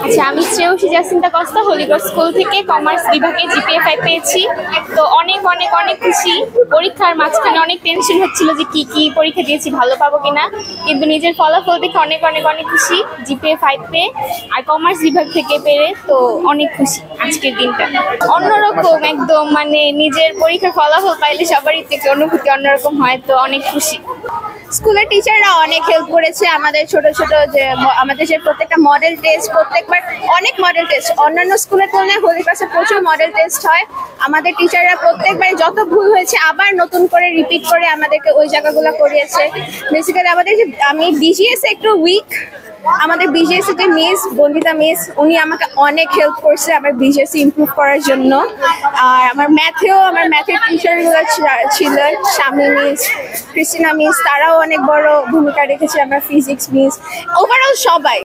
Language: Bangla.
আচ্ছা, আমি শ্রেয়সী জাসিন্তা কস্তা হলিগড় স্কুল থেকে কমার্স বিভাগে জিপিএ 5 পেয়েছি। তো অনেক অনেক অনেক খুশি। পরীক্ষার মাঝখানে অনেক টেনশন হচ্ছিল যে কি পরীক্ষা দিয়েছি, ভালো পাবো কিনা, কিন্তু নিজের ফলাফল দেখে অনেক অনেক অনেক খুশি। জিপিএ 5 পেয়ে আর কমার্স বিভাগ থেকে পেরে তো অনেক খুশি। আজকের দিনটা অন্যরকম একদম, মানে নিজের পরীক্ষার ফলাফল পাইলে সবারই থেকে অনুভূতি অন্যরকম হয়, তো অনেক খুশি। স্কুলের টিচাররা অনেক হেল্প করেছে আমাদের ছোট ছোট যে আমাদের যে প্রত্যেকটা মডেল টেস্ট, প্রত্যেকবার অনেক মডেল টেস্ট, অন্যান্য স্কুলের তুলনায় হলিক্রসে প্রচুর মডেল টেস্ট হয়। আমাদের টিচাররা প্রত্যেকবারে যত ভুল হয়েছে আবার নতুন করে রিপিট করে আমাদেরকে ওই জায়গাগুলো করিয়েছে। বেসিক্যালি আমাদের যে আমি বিজিএস একটু উইক, আমাদের বিজিএস যে মিস বন্দিতা মিস, উনি আমাকে অনেক হেল্প করছে আমার বিজিএস ইমপ্রুভ করার জন্য। আর আমার ম্যাথের টিচারগুলো ছিলেন শামি মিস, ক্রিস্টিনা মিস, তারাও অনেক বড় ভূমিকা রেখেছে। আমার ফিজিক্স মিস, ওভারঅল সবাই।